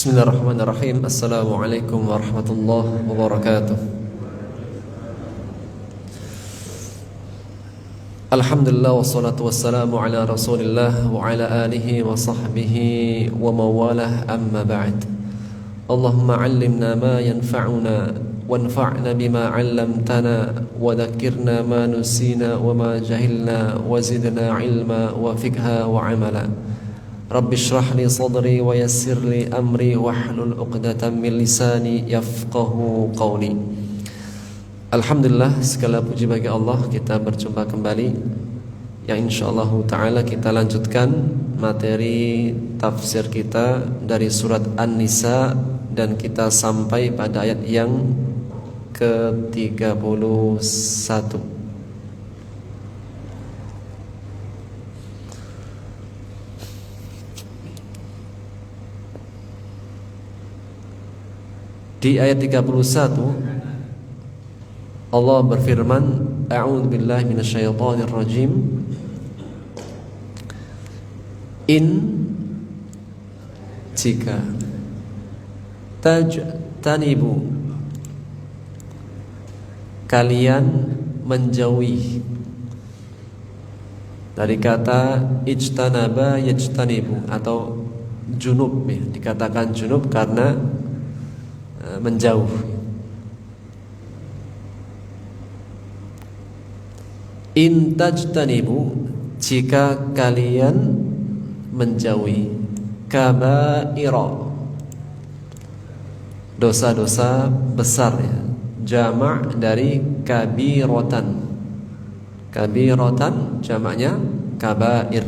Bismillahirrahmanirrahim. Assalamualaikum warahmatullahi wabarakatuh. Alhamdulillah wassalatu wassalamu ala rasulillah wa ala alihi wa sahbihi wa mawalah, amma ba'd. Allahumma allimna ma yanfa'una wanfa'na bima 'allamtana wa dhakkirna ma nusina wa ma jahilna wa zidna ilma wa fiqha wa amala. Rabbi shrah li sadri wa yassir li amri wahlul 'uqdatam min lisani yafqahu qawli. Alhamdulillah, segala puji bagi Allah, kita berjumpa kembali yang insyaallah ta'ala kita lanjutkan materi tafsir kita dari surat An-Nisa, dan kita sampai pada ayat yang ke-31. Di ayat 31 Allah berfirman, A'udzu billahi minasyaitonir rajim. Jika tajtanibu, kalian menjauhi, dari kata ijtanaba yajtanibu atau junub, ya, dikatakan junub karena menjauh. In tajtanibu, jika kalian menjauhi, kaba'ira, dosa-dosa besar, ya, jamak dari kabiratan. Kabiratan jamaknya kabair.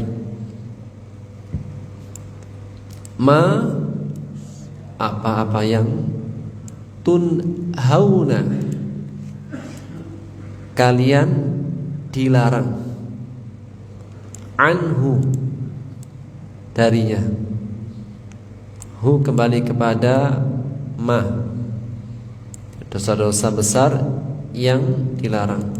Ma, apa-apa yang tunhauna, kalian dilarang, anhu, darinya. Hu kembali kepada ma, dosa-dosa besar yang dilarang.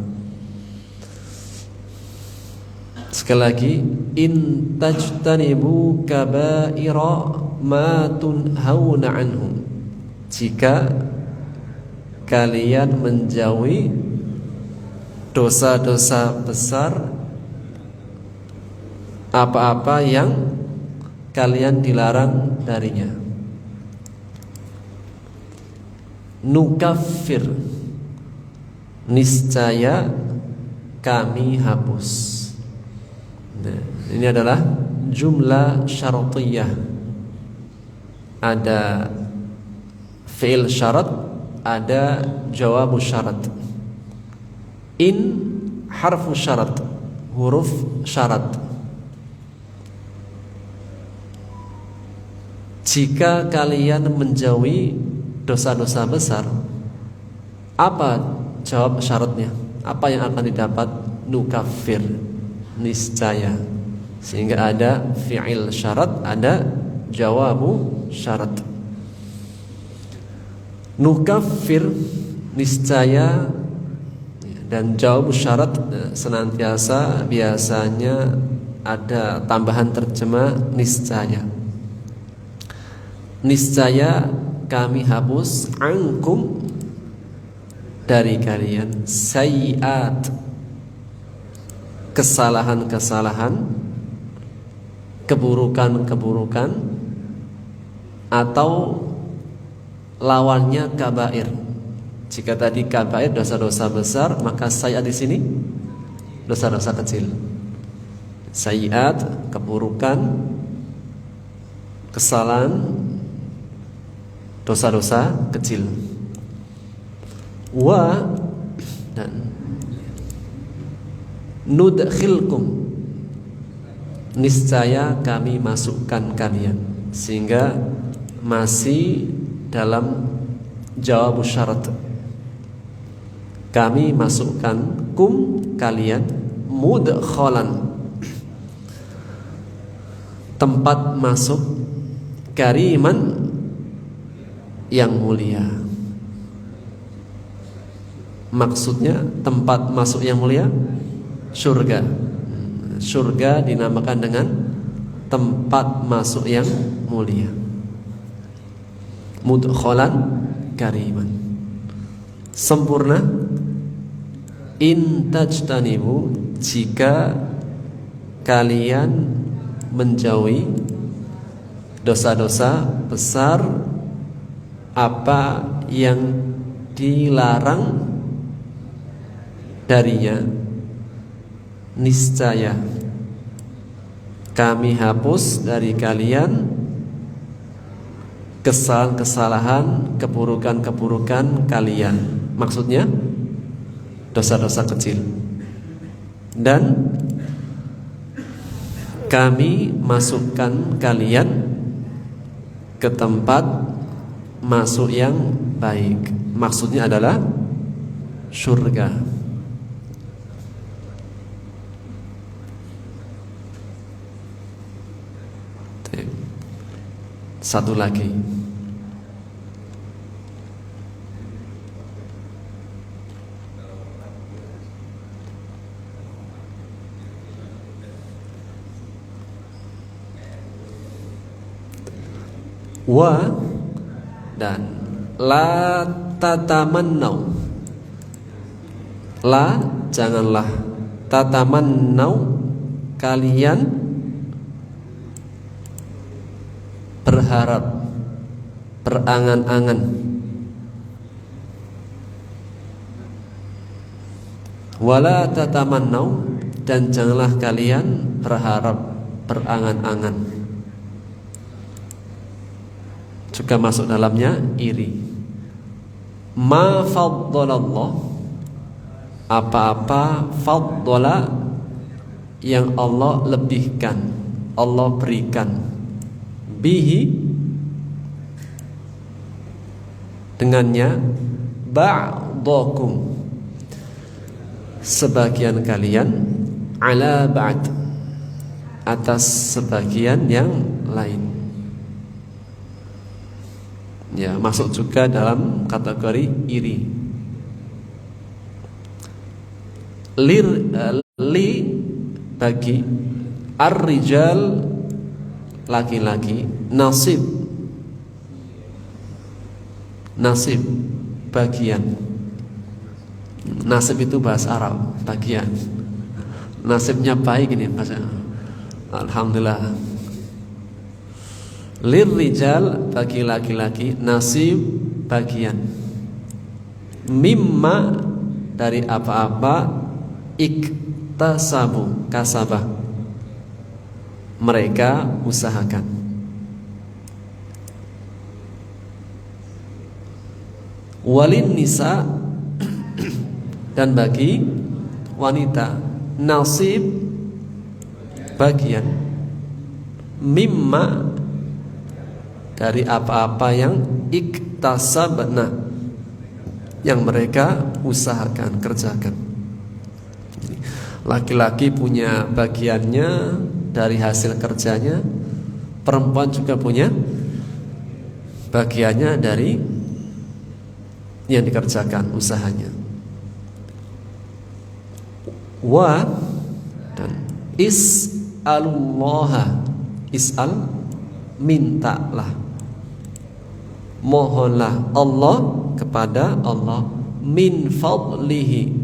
Sekali lagi, in tajtanibu kaba'ira ma tunhauna anhu, jika kalian menjauhi dosa-dosa besar, apa-apa yang kalian dilarang darinya. Nukaffir, niscaya kami hapus. Nah, ini adalah jumlah syartiyah. Ada fi'il syarat, ada jawab syarat. In harfu syarat, huruf syarat. Jika kalian menjauhi dosa-dosa besar, apa jawab syaratnya? Apa yang akan didapat? Nukafir, niscaya. Sehingga ada fi'il syarat, ada jawabu syarat. Nukafir, niscaya, dan jawab syarat senantiasa biasanya ada tambahan terjemah niscaya. Niscaya kami hapus ankum, dari kalian, sayyi'at, kesalahan-kesalahan, keburukan-keburukan, atau lawannya kabair. Jika tadi kabair dosa-dosa besar, maka sayyi'at di sini dosa-dosa kecil. Sayyi'at keburukan, kesalahan, dosa-dosa kecil. Wa, dan nudkhilkum, niscaya kami masukkan kalian. Sehingga masih dalam jawab syarat. Kami masukkan kum, kalian, mudkhalan, tempat masuk, kariman, yang mulia. Maksudnya tempat masuk yang mulia, surga. Surga dinamakan dengan tempat masuk yang mulia. mudkhalan kariman. Sempurna in tajtanibu, jika kalian menjauhi dosa-dosa besar apa yang dilarang darinya, niscaya kami hapus dari kalian kesalahan-kesalahan, keburukan-keburukan kalian. Maksudnya dosa-dosa kecil. Dan kami masukkan kalian ke tempat masuk yang baik. Maksudnya adalah surga. Satu lagi. Wa dan la tatamannau. La, janganlah. Tatamannau, kalian berharap, berangan-angan. Wala tatamannau, dan janganlah kalian berharap, berangan-angan. Juga masuk dalamnya iri. Ma faddalallah, apa-apa faddala yang Allah lebihkan, Allah berikan, bihi dengannya, ba'dakum sebagian kalian, ala ba'd atas sebagian yang lain. Ya, masuk juga dalam kategori iri. Li bagi, ar-rijal laki-laki, nasib bagian. Nasib itu bahasa Arab, bagian. Nasibnya baik ini bahasa. Alhamdulillah. Lirrijal bagi laki-laki, nasib bagian. Mimma dari apa-apa, iktasabu kasabah mereka usahakan. Walin nisa dan bagi wanita, nasib bagian, mimma dari apa-apa yang iktasabna yang mereka usahakan, kerjakan. Laki-laki punya bagiannya dari hasil kerjanya, perempuan juga punya bagiannya dari yang dikerjakan, usahanya. Wa dan is'alullaha, is'al mintalah, mohonlah Allah kepada Allah, min fadlihi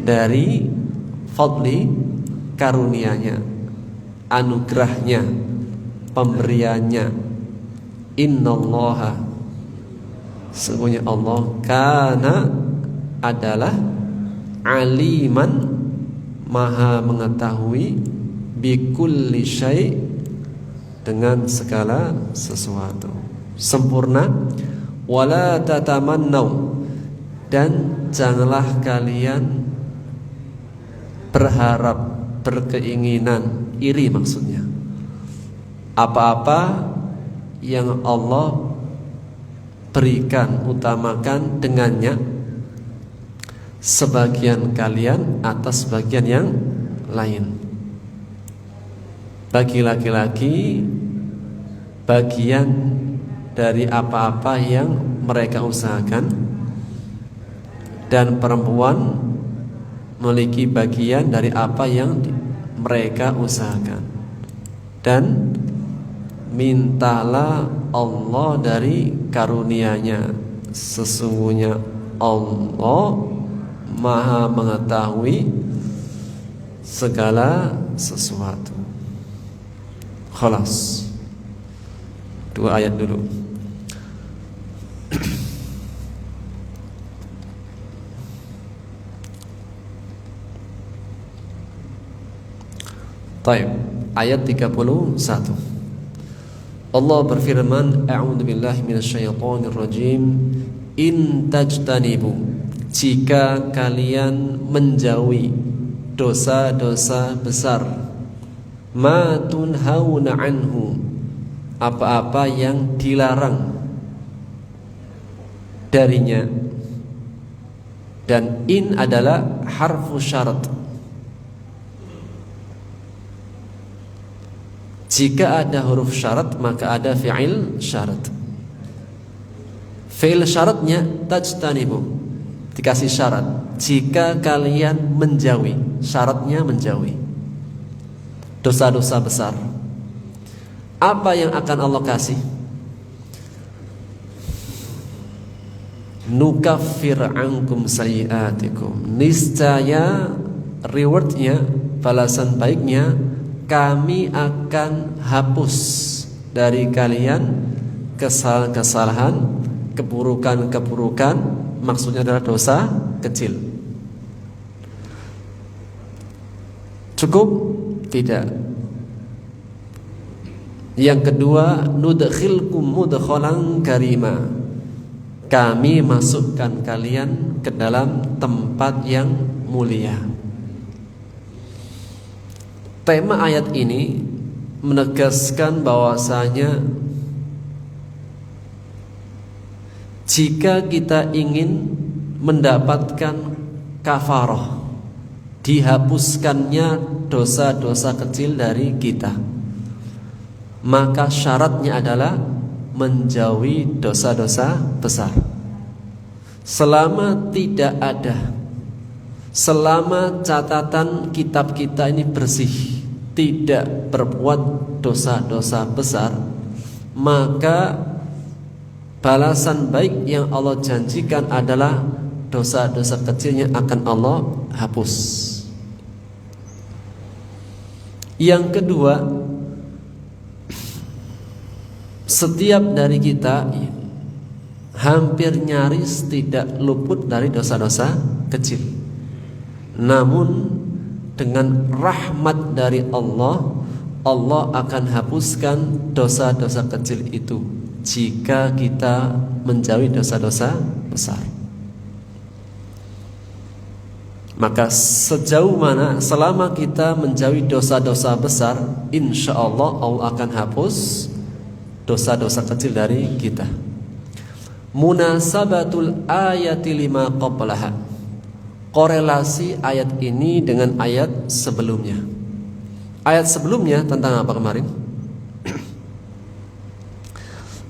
dari fadli karunianya, anugerahnya, pemberiannya. Innallaha, sesungguhnya Allah, kana adalah, aliman maha mengetahui, bikulli syai dengan segala sesuatu, sempurna. Wala tatamannau, dan janganlah kalian berharap, berkeinginan, iri maksudnya. Apa-apa yang Allah berikan, utamakan dengannya sebagian kalian atas sebagian yang lain. Bagi laki-laki bagian dari apa-apa yang mereka usahakan, dan perempuan memiliki bagian dari apa yang mereka usahakan. Dan mintalah Allah dari karunia-Nya. Sesungguhnya Allah Maha mengetahui segala sesuatu. Khalas. 2 ayat dulu. Taib. Ayat 31. Allah berfirman, A'udzu billahi minasyaitonir rajim. In tajtanibu, jika kalian menjauhi dosa-dosa besar, ma tunhauna anhu, apa-apa yang dilarang darinya. Dan in adalah harfu syarat. Jika ada huruf syarat maka ada fi'il syarat. Fi'il syaratnya tajtanibu, dikasih syarat. Jika kalian menjauhi, syaratnya menjauhi dosa-dosa besar. Apa yang akan Allah kasih? Nukaffir ankum sayiatikum, niscaya rewardnya, balasan baiknya, kami akan hapus dari kalian kesalahan-kesalahan, keburukan-keburukan, maksudnya adalah dosa kecil. Cukup? Tidak. Yang kedua, nudkhilkum mudkhalan karima, kami masukkan kalian ke dalam tempat yang mulia. Tema ayat ini menegaskan bahwasanya jika kita ingin mendapatkan kafarah, dihapuskannya dosa-dosa kecil dari kita, maka syaratnya adalah menjauhi dosa-dosa besar. Selama tidak ada, selama catatan kitab kita ini bersih, tidak berbuat dosa-dosa besar, maka balasan baik yang Allah janjikan adalah dosa-dosa kecilnya akan Allah hapus. Yang kedua, setiap dari kita hampir nyaris tidak luput dari dosa-dosa kecil. Namun dengan rahmat dari Allah, Allah akan hapuskan dosa-dosa kecil itu jika kita menjauhi dosa-dosa besar. Maka sejauh mana, selama kita menjauhi dosa-dosa besar, insya Allah Allah akan hapus dosa-dosa kecil dari kita. Munasabatul ayati lima qablaha, korelasi ayat ini dengan ayat sebelumnya. Ayat sebelumnya tentang apa kemarin?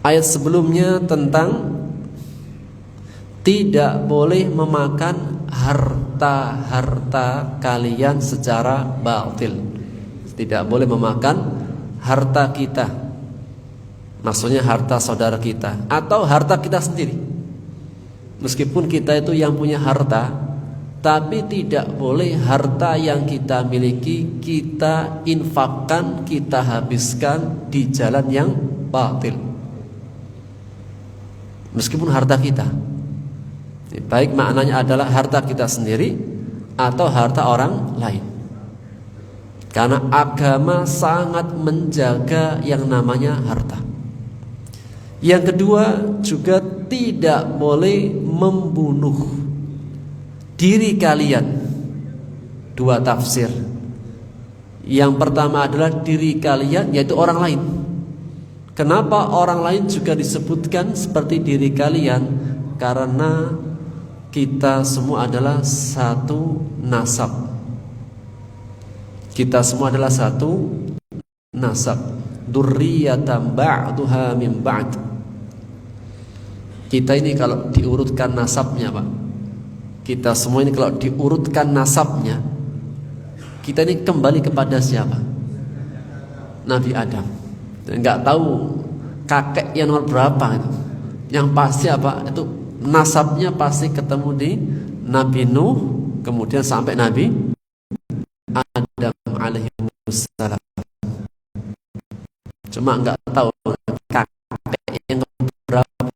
Ayat sebelumnya tentang tidak boleh memakan harta-harta kalian secara batil. Tidak boleh memakan harta kita, maksudnya harta saudara kita atau harta kita sendiri. Meskipun kita itu yang punya harta, tapi tidak boleh harta yang kita miliki kita infakkan, kita habiskan di jalan yang batil. Meskipun harta kita, baik maknanya adalah harta kita sendiri atau harta orang lain. Karena agama sangat menjaga yang namanya harta. Yang kedua juga tidak boleh membunuh diri kalian. Dua tafsir. Yang pertama adalah diri kalian, yaitu orang lain. Kenapa orang lain juga disebutkan seperti diri kalian? Karena kita semua adalah satu nasab. Kita semua adalah satu nasab. Dzurriyyatan ba'duha min ba'd. Kita ini kalau diurutkan nasabnya, Pak, kita semua ini kalau diurutkan nasabnya, kita ini kembali kepada siapa? Nabi Adam. Enggak tahu kakek yang nomor berapa itu. Yang pasti apa? Itu nasabnya pasti ketemu di Nabi Nuh, kemudian sampai Nabi Adam alaihi wassalam. Cuma enggak tahu kakek yang berapa.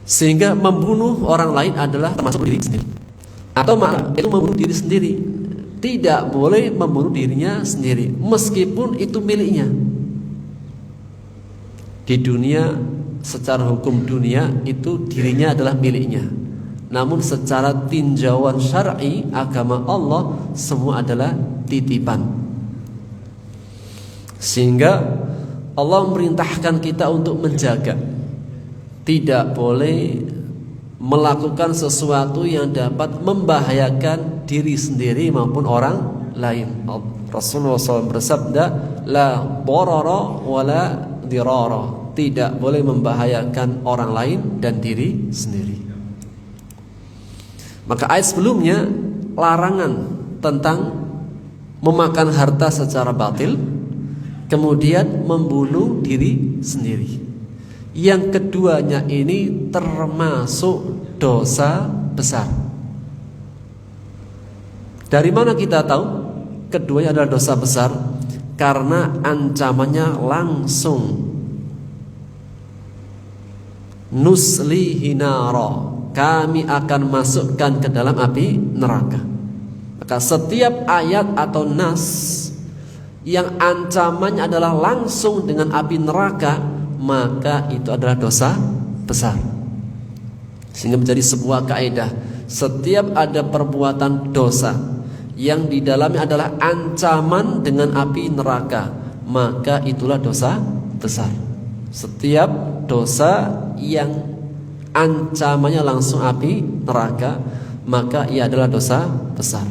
Sehingga membunuh orang lain adalah termasuk diri sendiri. Atau malah itu membunuh diri sendiri. Tidak boleh membunuh dirinya sendiri, meskipun itu miliknya. Di dunia, secara hukum dunia itu dirinya adalah miliknya. Namun secara tinjauan syar'i agama Allah semua adalah titipan. Sehingga Allah memerintahkan kita untuk menjaga. Tidak boleh melakukan sesuatu yang dapat membahayakan diri sendiri maupun orang lain. Rasulullah SAW bersabda, la darara wala dirara. Tidak boleh membahayakan orang lain dan diri sendiri. Maka ayat sebelumnya larangan tentang memakan harta secara batil, kemudian membunuh diri sendiri. Yang keduanya ini termasuk dosa besar. Dari mana kita tahu keduanya adalah dosa besar? Karena ancamannya langsung. Nuslihi nara, kami akan masukkan ke dalam api neraka. Maka setiap ayat atau nas yang ancamannya adalah langsung dengan api neraka, maka itu adalah dosa besar. Sehingga menjadi sebuah kaidah, setiap ada perbuatan dosa yang di dalamnya adalah ancaman dengan api neraka, maka itulah dosa besar. Setiap dosa yang ancamannya langsung api neraka, maka ia adalah dosa besar.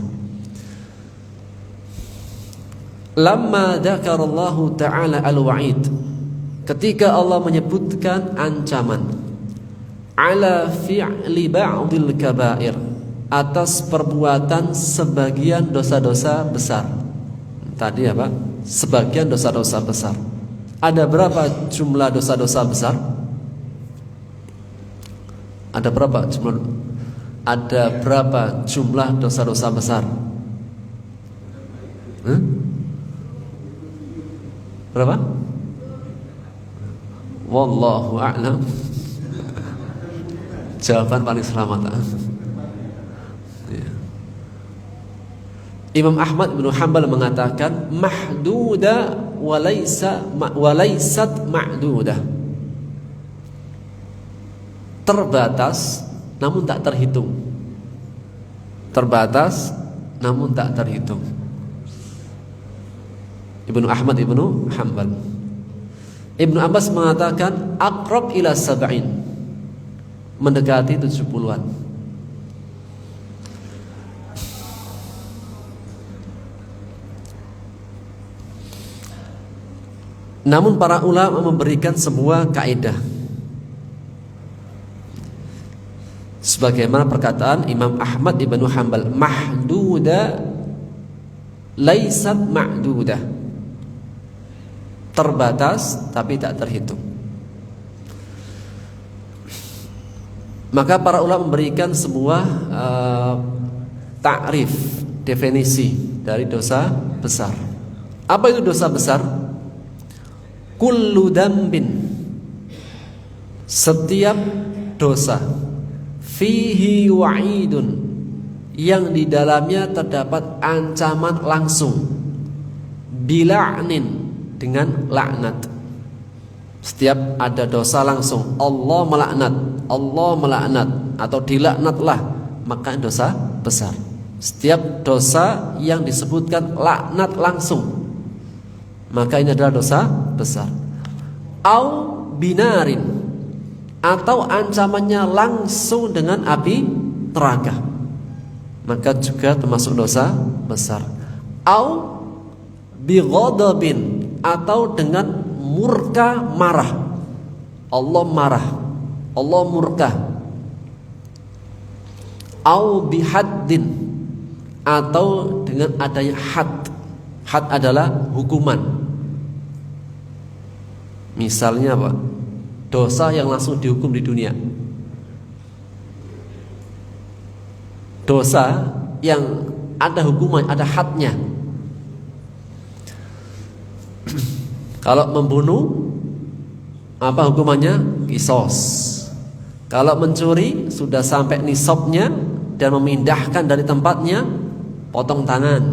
Lamma dzakarallahu ta'ala al-wa'id, ketika Allah menyebutkan ancaman ala fi'li ba'dil kabair, atas perbuatan sebagian dosa-dosa besar. Tadi apa? Sebagian dosa-dosa besar. Ada berapa jumlah dosa-dosa besar? Ada berapa jumlah? Ada berapa jumlah dosa-dosa besar? Berapa? Wallahu a'lam. Jawaban paling selamat. Ya. Imam Ahmad bin Hanbal mengatakan mahduda walaysat ma'dudah. Terbatas namun tak terhitung. Terbatas namun tak terhitung. Ibnu Ahmad Ibnu Hanbal. Ibnu Abbas mengatakan aqrab ila sab'in, mendekati 70-an. Namun para ulama memberikan sebuah kaidah, sebagaimana perkataan Imam Ahmad Ibnu Hanbal, mahduda laysat ma'dudah, terbatas tapi tak terhitung. Maka para ulama memberikan sebuah takrif, definisi dari dosa besar. Apa itu dosa besar? Kullu dambin, setiap dosa, fihi wa'idun, yang di dalamnya terdapat ancaman langsung, bila'nin, dengan laknat. Setiap ada dosa langsung Allah melaknat atau dilaknatlah, maka dosa besar. Setiap dosa yang disebutkan laknat langsung, maka ini adalah dosa besar. Au binarin, atau ancamannya langsung dengan api neraka, maka juga termasuk dosa besar. Au bighadabin, atau dengan murka, marah. Allah marah, Allah murka. Au bihaddin, atau dengan adanya had, Had adalah hukuman. Misalnya apa? Dosa yang langsung dihukum di dunia. Dosa yang ada hukuman, ada hadnya. Kalau membunuh, apa hukumannya? Qisas. Kalau mencuri sudah sampai nisabnya dan memindahkan dari tempatnya, potong tangan.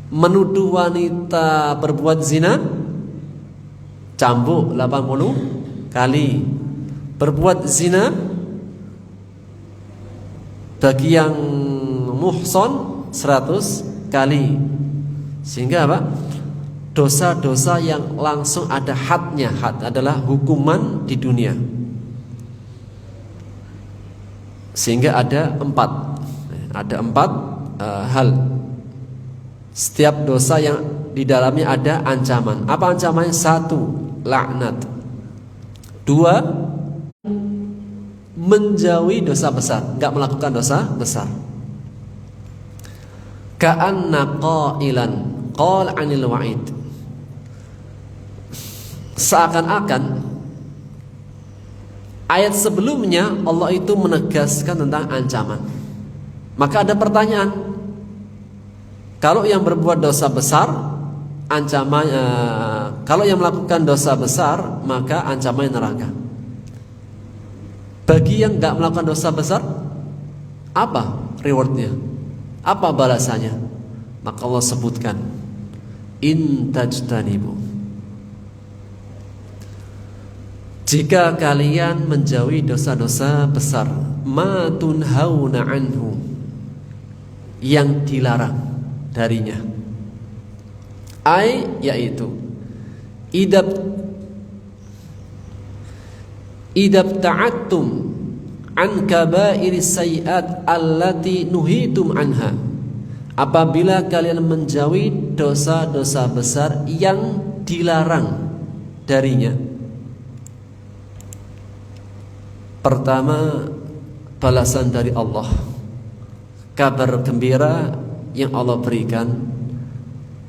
Menuduh wanita berbuat zina, cambuk 80 kali. Berbuat zina bagi yang muhson 100 kali. Sehingga apa? Dosa-dosa yang langsung ada hadnya. Had adalah hukuman di dunia. Sehingga ada 4 hal. Setiap dosa yang di dalamnya ada ancaman. Apa ancamannya? 1, laknat. 2, menjauhi dosa besar, enggak melakukan dosa besar. Ka'anna qailan qala 'anil wa'id. Seakan-akan ayat sebelumnya Allah itu menegaskan tentang ancaman. Maka ada pertanyaan, kalau yang berbuat dosa besar ancamannya, kalau yang melakukan dosa besar maka ancamannya neraka. Bagi yang enggak melakukan dosa besar, apa rewardnya? Apa balasannya? Maka Allah sebutkan, in tajtanibu, jika kalian menjauhi dosa-dosa besar, ma tunhauna anhu, yang dilarang darinya, yaitu idab ta'attum an kabairi sayiat allati nuhitum anha, apabila kalian menjauhi dosa-dosa besar yang dilarang darinya. Pertama, balasan dari Allah, kabar gembira yang Allah berikan,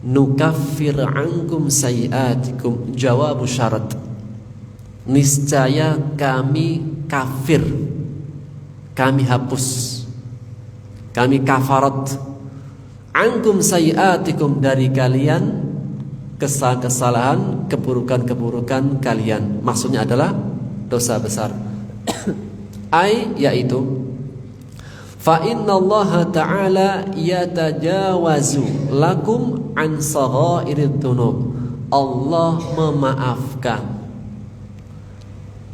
nukaffir ankum sayiatikum, jawabu syarat, niscaya kami kafir, kami hapus, kami kafarat, ankum sayiatikum, dari kalian kesalahan, keburukan-keburukan kalian. Maksudnya adalah dosa besar. Yaitu fa innallaha ta'ala yatajawazu lakum an saghairid dzunub, Allah memaafkan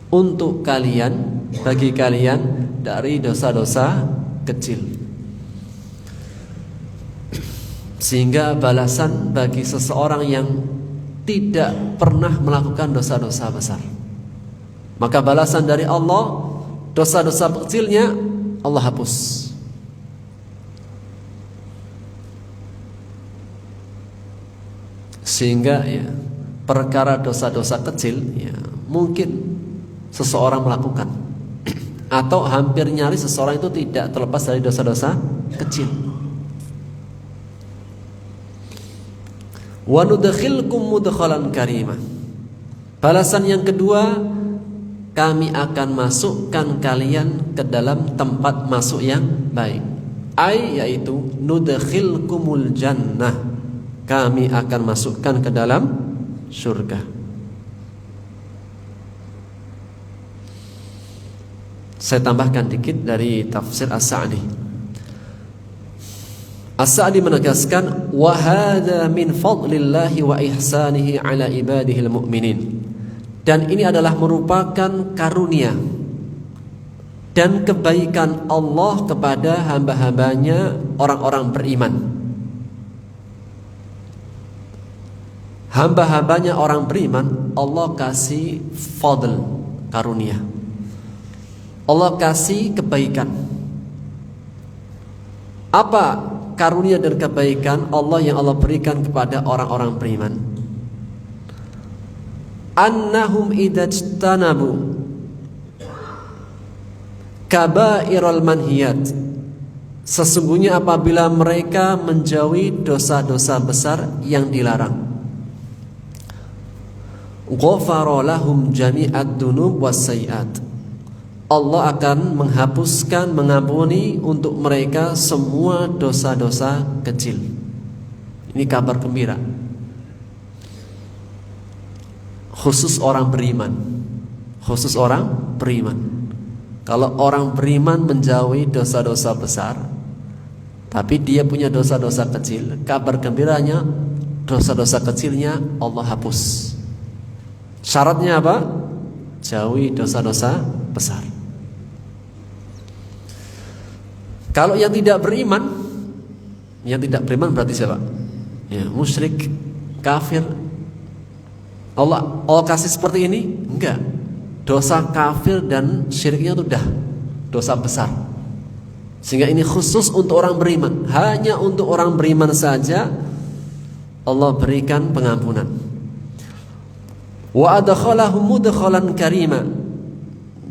untuk kalian, bagi kalian, dari dosa-dosa kecil. Sehingga balasan bagi seseorang yang tidak pernah melakukan dosa-dosa besar, maka balasan dari Allah, dosa-dosa kecilnya Allah hapus. Sehingga perkara dosa-dosa kecil mungkin seseorang melakukan, atau hampir nyaris seseorang itu tidak terlepas dari dosa-dosa kecil. Wa nudkhilkum mudkhalan karimah, balasan yang kedua, kami akan masukkan kalian ke dalam tempat masuk yang baik. Yaitu nudkhilkumul jannah, kami akan masukkan ke dalam surga. Saya tambahkan dikit dari tafsir As-Sa'di. As-Sa'di menegaskan, wa hadza min fadlillahi wa ihsanihi ala ibadihil mu'minin, dan ini adalah merupakan karunia dan kebaikan Allah kepada hamba-hambanya orang-orang beriman. Hamba-hambanya orang beriman, Allah kasih fadl, karunia, Allah kasih kebaikan. Apa karunia dan kebaikan Allah yang Allah berikan kepada orang-orang beriman? Annahum idajtanabu kabairal manhiyat, Sesungguhnya apabila mereka menjauhi dosa-dosa besar yang dilarang, ghafara lahum jami'ad dunub wassayiat, Allah akan menghapuskan, mengampuni untuk mereka semua dosa-dosa kecil. Ini kabar gembira khusus orang beriman. Khusus orang beriman. Kalau orang beriman menjauhi dosa-dosa besar, tapi dia punya dosa-dosa kecil, kabar gembiranya dosa-dosa kecilnya Allah hapus. Syaratnya apa? Jauhi dosa-dosa besar. Kalau yang tidak beriman, berarti siapa? Ya, musyrik, kafir. Allah kasih seperti ini? Enggak. Dosa kafir dan syiriknya itu dah dosa besar. Sehingga ini khusus untuk orang beriman. Hanya untuk orang beriman saja Allah berikan pengampunan. Wa adkhalahum mudkhalan karima,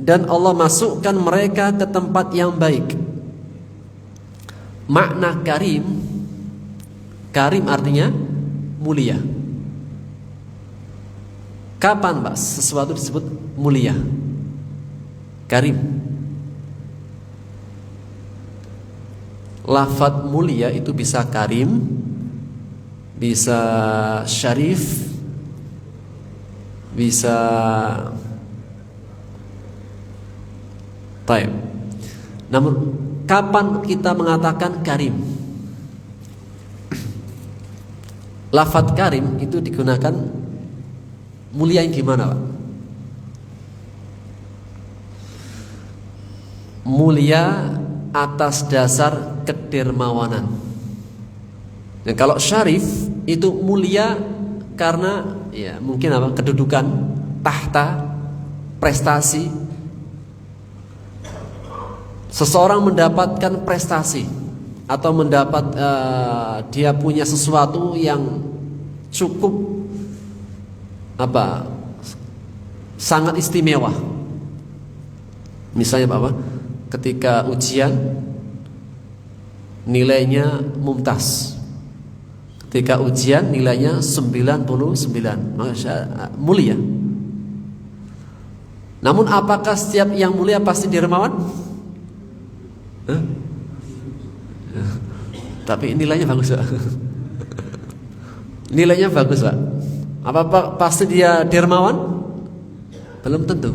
dan Allah masukkan mereka ke tempat yang baik. Makna karim artinya mulia. Kapan Pak sesuatu disebut mulia? Karim. Lafadz mulia itu bisa karim, bisa syarif, bisa taib. Namun kapan kita mengatakan karim? Lafadz karim itu digunakan mulia yang gimana Pak? Mulia atas dasar kedermawanan. Dan kalau syarif itu mulia karena ya mungkin apa? Kedudukan, tahta, prestasi. Seseorang mendapatkan prestasi atau mendapat dia punya sesuatu yang cukup apa? Sangat istimewa. Misalnya apa? Ketika ujian nilainya mumtaz. Ketika ujian nilainya 99, maka mulia. Namun apakah setiap yang mulia pasti dermawan? Tapi nilainya bagus Pak. Nilainya bagus Pak. Apa pasti dia dermawan? Belum tentu.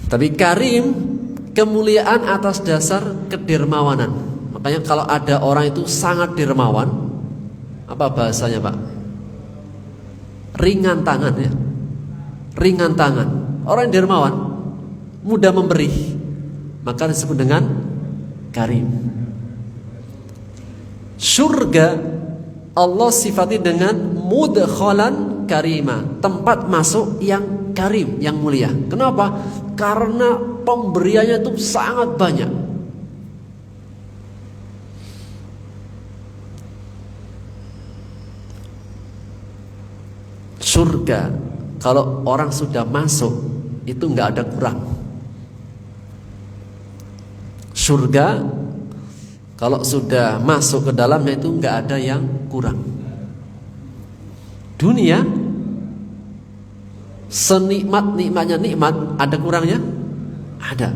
Tapi karim, kemuliaan atas dasar kedermawanan. Makanya kalau ada orang itu sangat dermawan, apa bahasanya Pak? Ringan tangan ya. Ringan tangan. Orang yang dermawan, mudah memberi, maka disebut dengan karim. Surga Allah sifati dengan mudkhalan karima, tempat masuk yang karim, yang mulia. Kenapa? Karena pemberiannya itu sangat banyak. Surga kalau orang sudah masuk itu nggak ada kurang. Surga kalau sudah masuk ke dalamnya itu nggak ada yang kurang. Dunia senikmat-nikmatnya nikmat, ada kurangnya? Ada.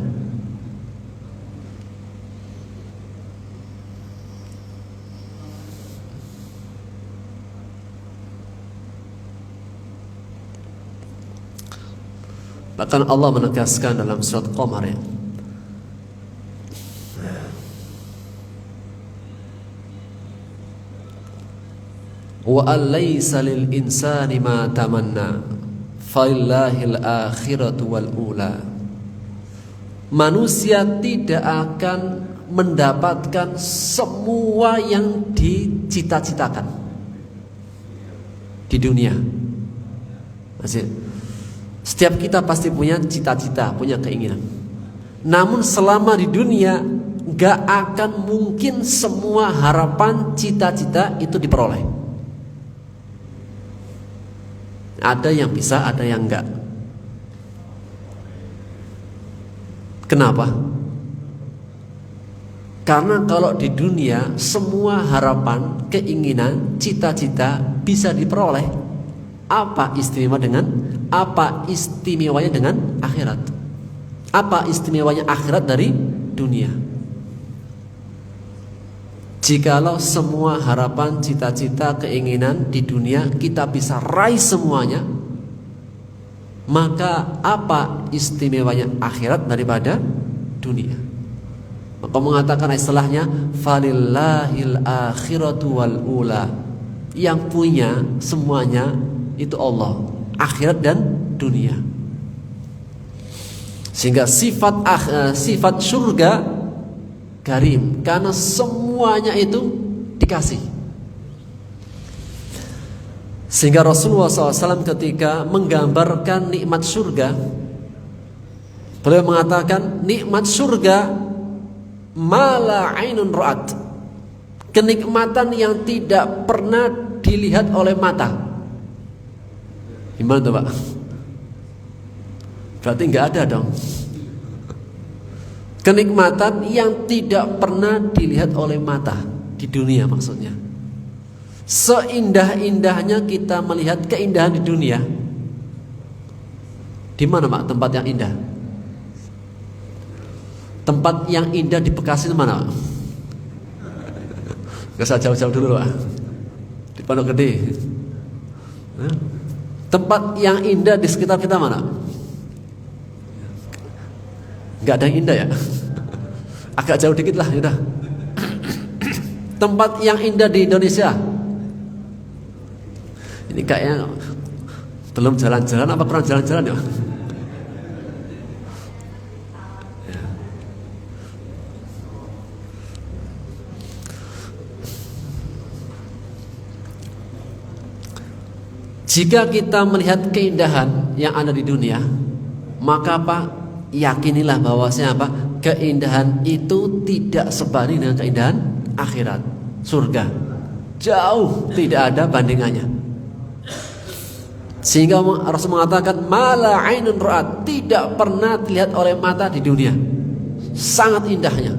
Bahkan Allah menegaskan dalam surat Qamar ya, wa alaysa lil insani ma tamanna falillahil akhiratu wal ula. Manusia tidak akan mendapatkan semua yang dicita-citakan di dunia. Setiap kita pasti punya cita-cita, punya keinginan. Namun selama di dunia gak akan mungkin semua harapan, cita-cita itu diperoleh. Ada yang bisa, ada yang enggak. Kenapa? Karena kalau di dunia semua harapan, keinginan, cita-cita bisa diperoleh. Apa istimewanya dengan akhirat? Apa istimewanya akhirat dari dunia? Jikalau semua harapan, cita-cita, keinginan di dunia kita bisa raih semuanya, maka apa istimewanya akhirat daripada dunia? Maka mengatakan istilahnya falillahil akhiratu wal ula. Yang punya semuanya itu Allah, akhirat dan dunia. Sehingga sifat surga karim, karena semuanya itu dikasih. Sehingga Rasulullah SAW ketika menggambarkan nikmat surga, beliau mengatakan nikmat surga mala ainun ra'at, kenikmatan yang tidak pernah dilihat oleh mata. Gimana tuh Pak? Berarti nggak ada dong. Kenikmatan yang tidak pernah dilihat oleh mata di dunia maksudnya. Seindah-indahnya kita melihat keindahan di dunia, di mana Pak tempat yang indah? Tempat yang indah di Bekasi di mana Pak? Gak usah jauh-jauh dulu Pak. Di Pondok Gede. Tempat yang indah di sekitar kita mana? Gak ada yang indah ya? Agak jauh dikit lah, yaudah. Tempat yang indah di Indonesia. Ini kayaknya belum jalan-jalan apa pernah jalan-jalan ya? Jika kita melihat keindahan yang ada di dunia, maka apa? Yakinilah bahwasanya apa? Keindahan itu tidak sebanding dengan keindahan akhirat, surga. Jauh tidak ada bandingannya. Sehingga Rasul mengatakan mala ainun ra'at, tidak pernah dilihat oleh mata di dunia. Sangat indahnya.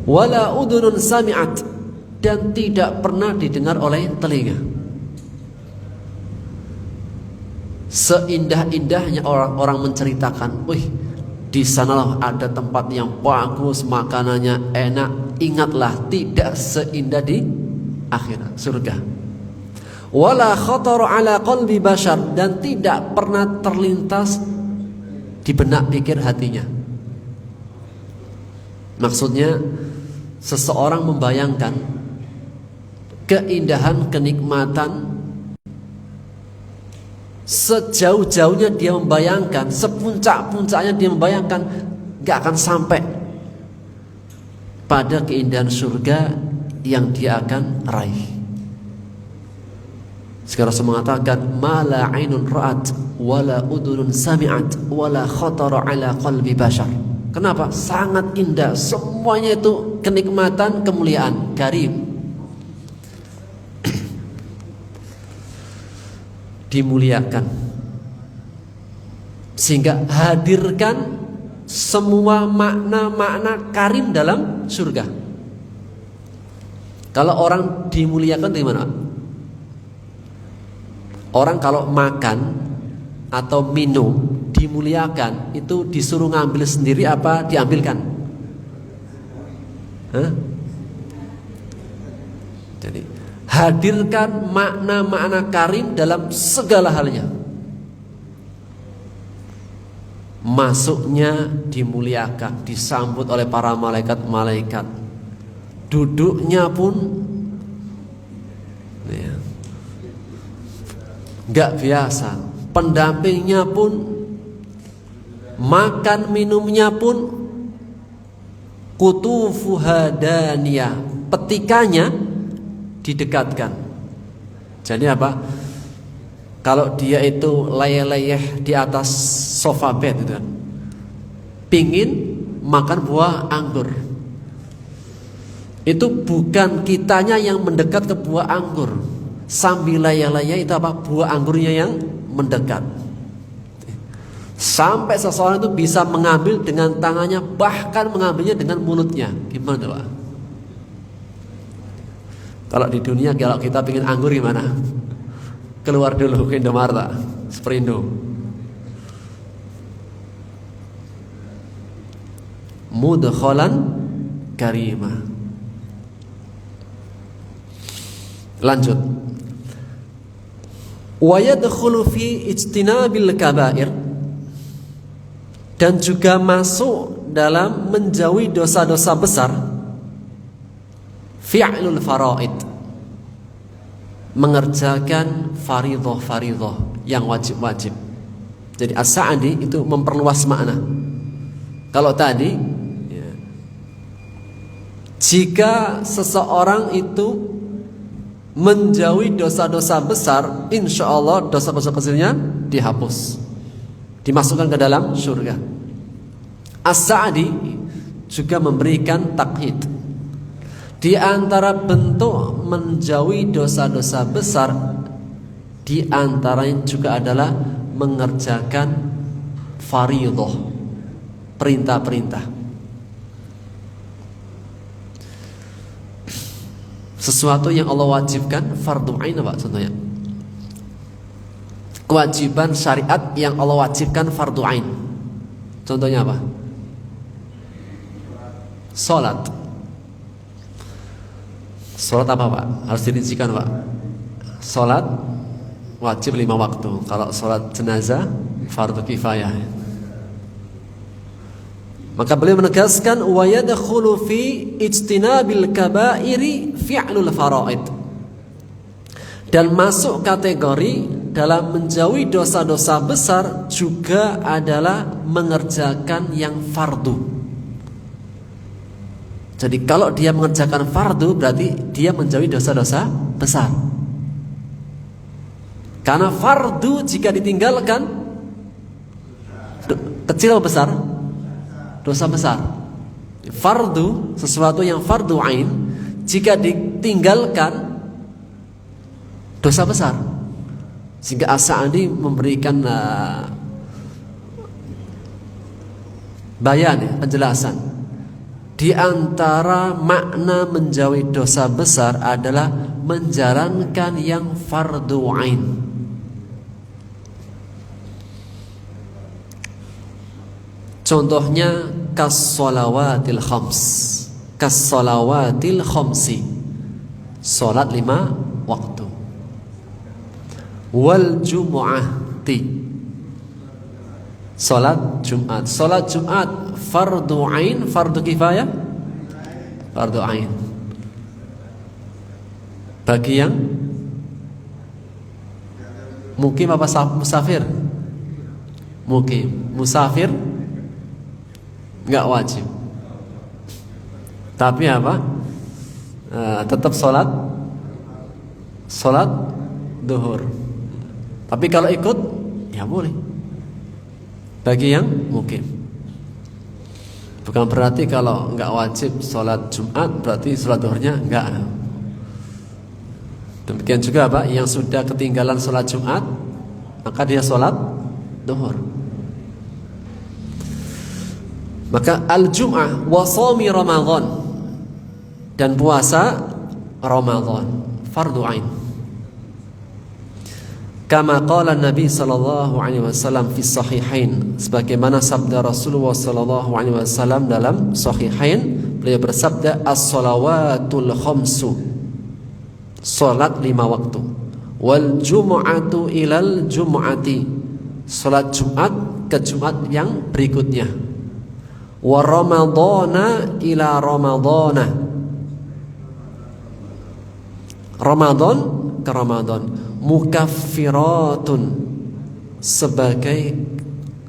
Wala udhunun sami'at, dan tidak pernah didengar oleh telinga. Seindah-indahnya orang-orang menceritakan, wih, di sanalah ada tempat yang bagus, makanannya enak. Ingatlah, tidak seindah di akhirat, surga. Wala khatara ala qalbi bashar, dan tidak pernah terlintas di benak pikir hatinya. Maksudnya, seseorang membayangkan keindahan, kenikmatan, sejauh-jauhnya dia membayangkan, sepuncak-puncaknya dia membayangkan, gak akan sampai pada keindahan surga yang dia akan raih. Sekarang Rasul mengatakan mala ainun ra'at wala udhunun sami'at wala khatara ala qalbi bashar. Kenapa? Sangat indah, semuanya itu kenikmatan, kemuliaan, karim, dimuliakan. Sehingga hadirkan semua makna-makna karim dalam surga. Kalau orang dimuliakan dari mana? Orang kalau makan atau minum dimuliakan, itu disuruh ngambil sendiri apa diambilkan? Jadi hadirkan makna-makna karim dalam segala halnya. Masuknya dimuliakan, disambut oleh para malaikat-malaikat. Duduknya pun gak biasa. Pendampingnya pun, makan minumnya pun kutufuha daniyah, petikannya didekatkan. Jadi apa? Kalau dia itu layeh-layeh di atas sofa bed itu kan, pingin makan buah anggur, itu bukan kitanya yang mendekat ke buah anggur, sambil layeh-layeh itu apa? Buah anggurnya yang mendekat. Sampai seseorang itu bisa mengambil dengan tangannya, bahkan mengambilnya dengan mulutnya. Gimana tuh, Pak? Kalau di dunia, kalau kita pengen anggur gimana? Keluar dulu ke Indomaret, Superindo. Mudkhalan karimah. Lanjut. Wa yadkhulu fi ijtinabil kaba'ir, dan juga masuk dalam menjauhi dosa-dosa besar, fi'lul faraid, mengerjakan faridah-faridah yang wajib-wajib. Jadi As-Sa'di itu memperluas makna. Kalau tadi ya, jika seseorang itu menjauhi dosa-dosa besar, insya Allah dosa-dosa kecilnya dihapus, dimasukkan ke dalam surga. As-Sa'di juga memberikan takhid. Di antara bentuk menjauhi dosa-dosa besar, di antaranya juga adalah mengerjakan fardhu, perintah-perintah. Sesuatu yang Allah wajibkan, fardhu ain apa contohnya? Kewajiban syariat yang Allah wajibkan fardhu ain. Contohnya apa? Salat. Salat apa, Pak? Harus dirincikan, Pak. Salat wajib 5 waktu. Kalau salat jenazah fardhu kifayah. Maka beliau menegaskan wa yadkhulu fi ijtinabil kaba'iri fi'lul faraid, dan masuk kategori dalam menjauhi dosa-dosa besar juga adalah mengerjakan yang fardu. Jadi kalau dia mengerjakan fardu berarti dia menjauhi dosa-dosa besar. Karena fardu jika ditinggalkan kecil atau besar? Dosa besar. Fardu, sesuatu yang fardu ain, jika ditinggalkan dosa besar. Sehingga As-Sa'di memberikan bayan, penjelasan. Di antara makna menjauhi dosa besar adalah menjalankan yang fardu ain. Contohnya kas-shalawatil khams, kas-shalawatil khamsi, salat 5 waktu. Wal jumu'ati, salat Jumat. Salat Jumat fardu ain, fardu kifayah, fardu ain. Bagi yang mukim apa musafir? Mukim, musafir enggak wajib. Tapi apa? Tetap salat duhur. Tapi kalau ikut ya boleh. Bagi yang mukim. Bukan berarti kalau enggak wajib salat Jumat berarti salat duhurnya enggak. Demikian juga apa? Yang sudah ketinggalan salat Jumat maka dia salat duhur. Maka al-jum'ah wa shaumi Ramadan, dan puasa Ramadan fardu ain. Kama qala Nabi sallallahu alaihi wasallam fi sahihain, sebagaimana sabda Rasulullah sallallahu alaihi wasallam dalam sahihain, beliau bersabda as-shalawatul khamsu, salat 5 waktu, wal jumu'atu ilal jumu'ati, salat Jumat ke Jumat yang berikutnya, wa ramadhana ila ramadhana, Ramadan ke Ramadan, mukaffiratun, sebagai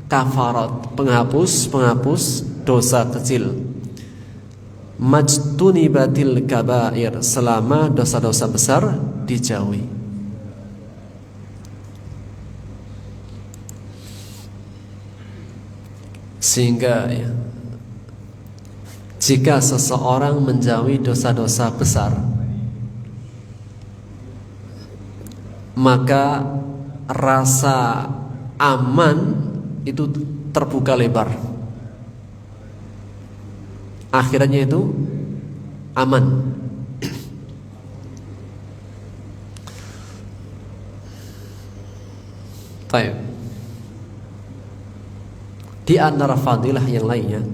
kafarat, penghapus dosa kecil, majtunibatil kabair, selama dosa-dosa besar dijauhi. Sehingga ya, jika seseorang menjauhi dosa-dosa besar, maka rasa aman itu terbuka lebar. Akhiratnya itu aman. Baik. Di antara fadilah yang lainnya,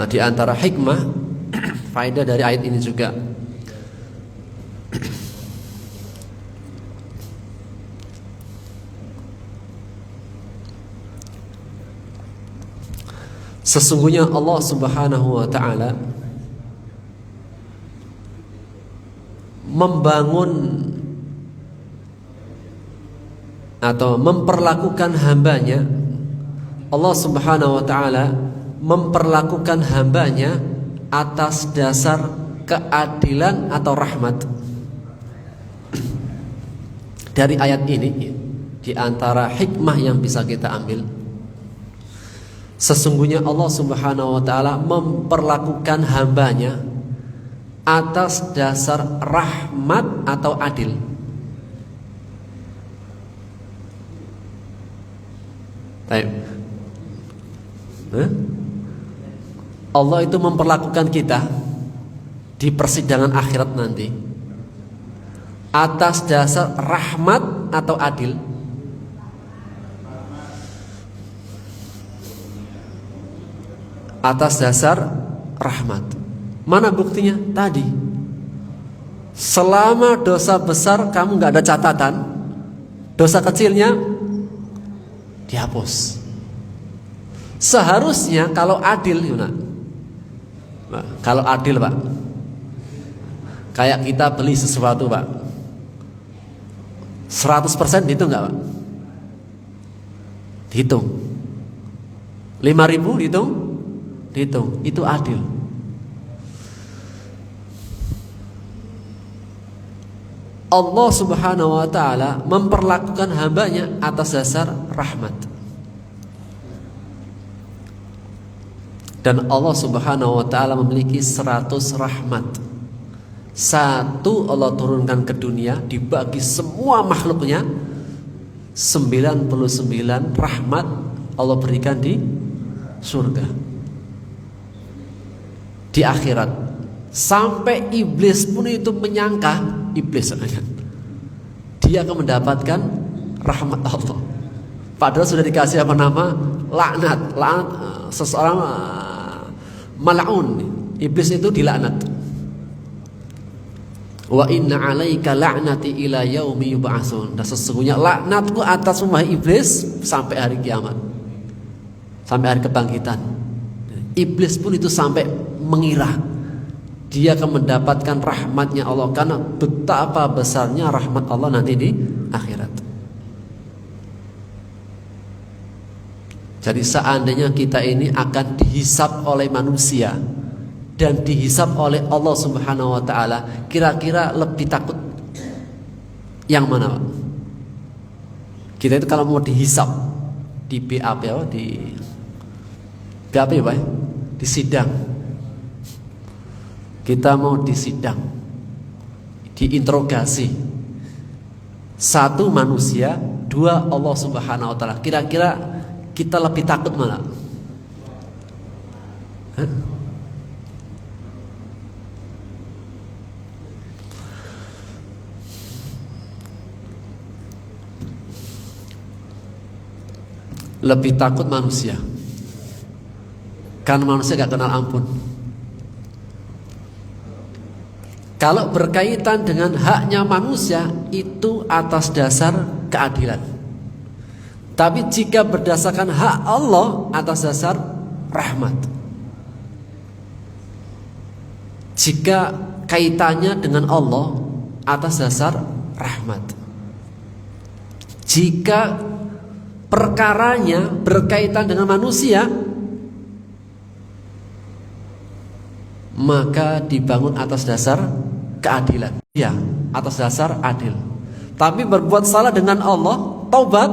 di antara hikmah faedah dari ayat ini juga, sesungguhnya Allah Subhanahu wa ta'ala membangun atau memperlakukan hambanya. Allah Subhanahu wa ta'ala memperlakukan hambanya atas dasar keadilan atau rahmat. Dari ayat ini, di antara hikmah yang bisa kita ambil, sesungguhnya Allah Subhanahu wa ta'ala memperlakukan hambanya atas dasar rahmat atau adil. Baik. Allah itu memperlakukan kita di persidangan akhirat nanti atas dasar rahmat atau adil. Atas dasar rahmat. Mana buktinya? Tadi, selama dosa besar kamu gak ada catatan, dosa kecilnya dihapus. Seharusnya kalau adil, Yuna, kalau adil Pak, kayak kita beli sesuatu Pak, 100% dihitung gak Pak? Dihitung. 5.000 dihitung? Dihitung. Itu adil. Allah Subhanahu wa ta'ala memperlakukan hambanya atas dasar rahmat. Dan Allah Subhanahu wa ta'ala memiliki 100 rahmat. Satu Allah turunkan ke dunia, dibagi semua makhluknya. 99 rahmat Allah berikan di surga, di akhirat. Sampai iblis pun itu menyangka, iblis dia akan mendapatkan rahmat Allah, padahal sudah dikasih apa nama? Laknat. Seseorang mal'un, iblis itu dilaknat. Wa inna 'alaika la'nati ila yaumi yub'atsun. Dan sesungguhnya laknatku atas rumah iblis sampai hari kiamat, sampai hari kebangkitan. Iblis pun itu sampai mengira dia akan mendapatkan rahmatnya Allah, karena betapa besarnya rahmat Allah nanti di akhirat. Jadi seandainya kita ini akan dihisab oleh manusia dan dihisab oleh Allah Subhanahu wa ta'ala, kira-kira lebih takut yang mana Pak? Kita itu kalau mau dihisab di BAP ya, di BAP ya Pak, di sidang. Kita mau disidang, diinterogasi. Satu manusia, dua Allah Subhanahu wa ta'ala. Kira-kira kita lebih takut mana? Lebih takut manusia, karena manusia gak kenal ampun. Kalau berkaitan dengan haknya manusia, itu atas dasar keadilan. Tapi jika berdasarkan hak Allah, atas dasar rahmat. Jika kaitannya dengan Allah, atas dasar rahmat. Jika perkaranya berkaitan dengan manusia, maka dibangun atas dasar keadilan. Ya, atas dasar adil. Tapi berbuat salah dengan Allah, taubat,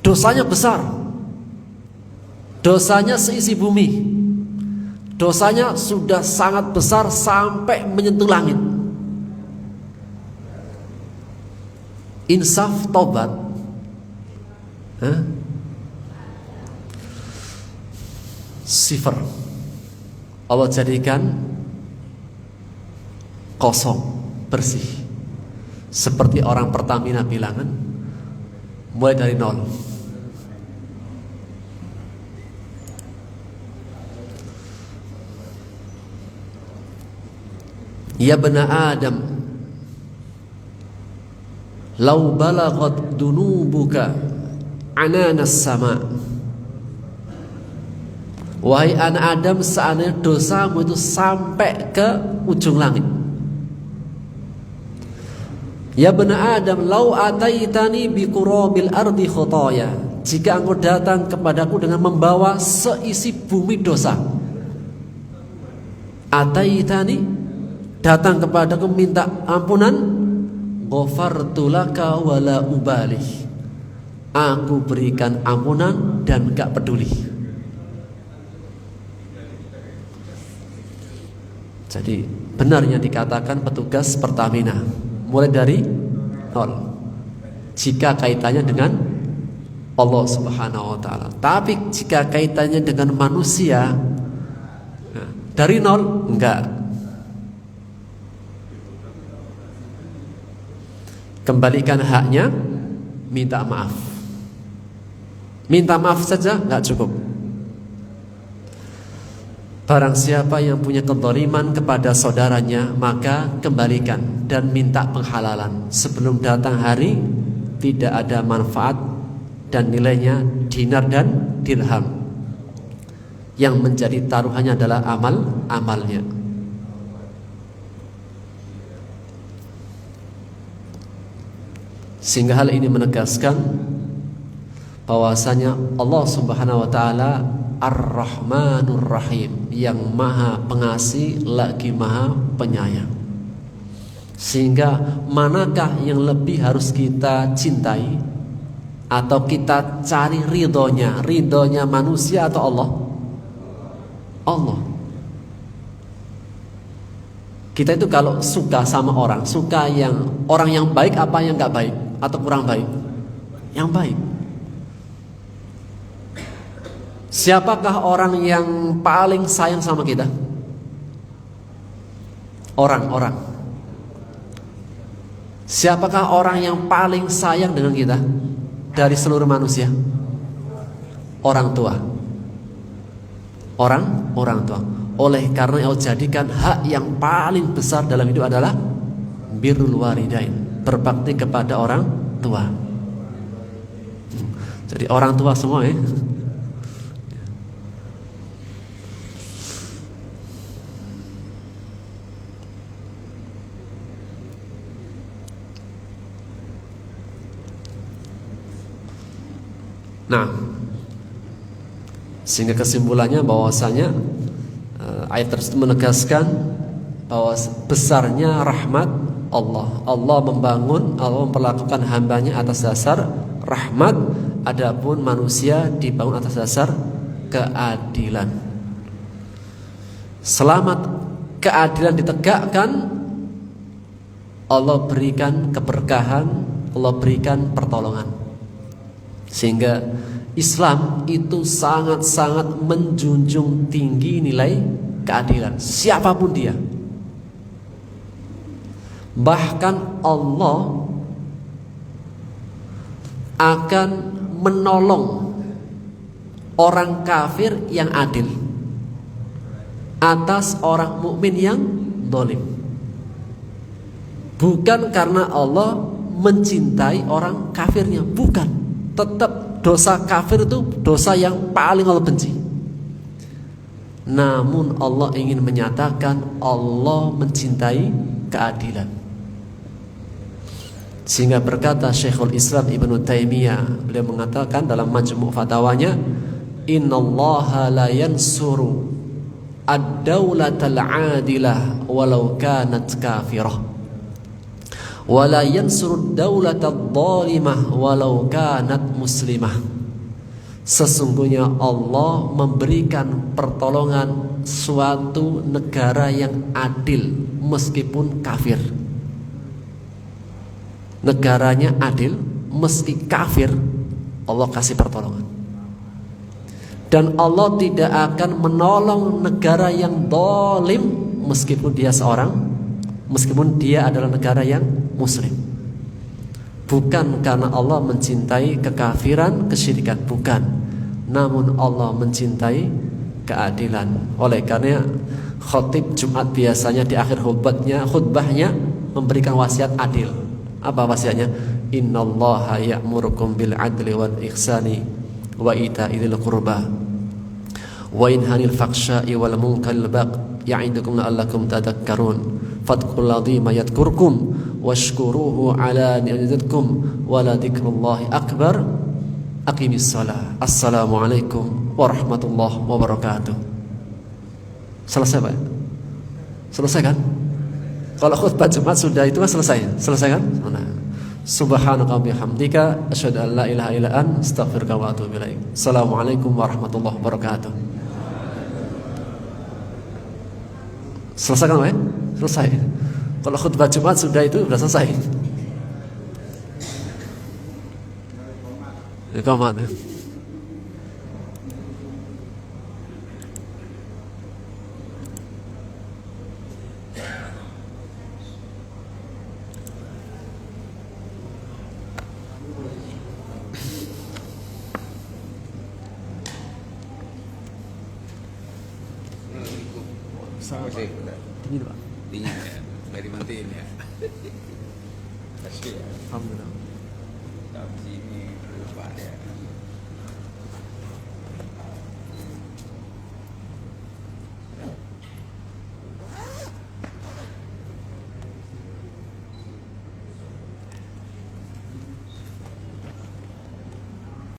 dosanya besar. Dosanya seisi bumi. Dosanya sudah sangat besar sampai menyentuh langit. Insaf, taubat, Hah? Sifar. Allah jadikan kosong, bersih. Seperti orang Pertamina bilangan, mulai dari nol. Ya bani Adam, lau balaghat dunubuka ananas sama. Wahai anak Adam, seandainya dosamu itu sampai ke ujung langit. Ya bani Adam, lau ataitani bi qurabil ardi khotoya. Jika engkau datang kepadaku dengan membawa seisi bumi dosa. Ataitani, datang kepadaku minta ampunan, ghafartu laka wala ubali. Aku berikan ampunan dan gak peduli. Jadi benarnya dikatakan petugas Pertamina mulai dari nol jika kaitannya dengan Allah Subhanahu wa taala. Tapi jika kaitannya dengan manusia, dari nol enggak. Kembalikan haknya, minta maaf. Minta maaf saja enggak cukup. Barang siapa yang punya kezaliman kepada saudaranya, maka kembalikan dan minta penghalalan. Sebelum datang hari tidak ada manfaat dan nilainya dinar dan dirham. Yang menjadi taruhannya adalah amalnya. Sehingga hal ini menegaskan bahwasanya Allah Subhanahu wa taala Ar-Rahmanur Rahim, yang maha pengasih lagi maha penyayang. Sehingga manakah yang lebih harus kita cintai atau kita cari ridhonya? Ridhonya manusia atau Allah? Allah. Kita itu kalau suka sama orang, suka yang orang yang baik apa yang gak baik atau kurang baik? Yang baik. Siapakah orang yang paling sayang sama kita? Orang. Siapakah orang yang paling sayang dengan kita dari seluruh manusia? Orang tua. Orang tua. Oleh karena Allah jadikan hak yang paling besar dalam hidup adalah birrul walidain, berbakti kepada orang tua. Jadi orang tua semua ya. Nah, sehingga kesimpulannya bahwasanya ayat tersebut menegaskan bahwa besarnya rahmat Allah. Allah membangun, Allah memperlakukan hambanya atas dasar rahmat, adapun manusia dibangun atas dasar keadilan. Selamat keadilan ditegakkan, Allah berikan keberkahan, Allah berikan pertolongan. Sehingga Islam itu sangat-sangat menjunjung tinggi nilai keadilan, siapapun dia. Bahkan Allah akan menolong orang kafir yang adil atas orang mukmin yang zalim. Bukan karena Allah mencintai orang kafirnya, bukan. Tetap dosa kafir itu dosa yang paling Allah benci. Namun Allah ingin menyatakan Allah mencintai keadilan. Sehingga berkata Syekhul Islam Ibnu Taimiyah, beliau mengatakan dalam Majmu' Fatawanya, innallaha la yansuru ad-daulatal 'adilah walau kanat kafirah. Wala yansurud daulatal zalimah walau kanat muslimah. Sesungguhnya Allah memberikan pertolongan suatu negara yang adil meskipun kafir. Negaranya adil meski kafir, Allah kasih pertolongan. Dan Allah tidak akan menolong negara yang zalim meskipun dia adalah negara yang muslim. Bukan karena Allah mencintai kekafiran, kesyirikan, bukan. Namun Allah mencintai keadilan. Oleh karena khatib Jumat biasanya di akhir khutbahnya memberikan wasiat adil. Apa wasiatnya? Innallaha ya'murukum bil adli wal ihsani wa ita'il qurba wa yanhanil fakhsya'i wal munkaril baghi ya'idukum la'allakum tadhakkarun fadhkurulladhima yadhkurkum washkuruhu ala ni'matikum wa la dzikrullahi akbar. Aqimis shalah. Assalamualaikum warahmatullahi wabarakatuh. Selesai Pak? Selesai kan? Kalau khutbah Jumat sudah itu kan selesai kan? Nah. Subhanaka wa bihamdika asyhadu an la ilaha illa anta astaghfiruka wa atubu ilaik. Assalamualaikum warahmatullahi wabarakatuh. Selesai kan Pak? Selesai. Kalau khutbah Jumat sudah itu sudah selesai. Iqamat. Dingin Pak? Dingin ya, nggak dimatiin ya. Kasih ya. Alhamdulillah. Tapi ini lupa ya.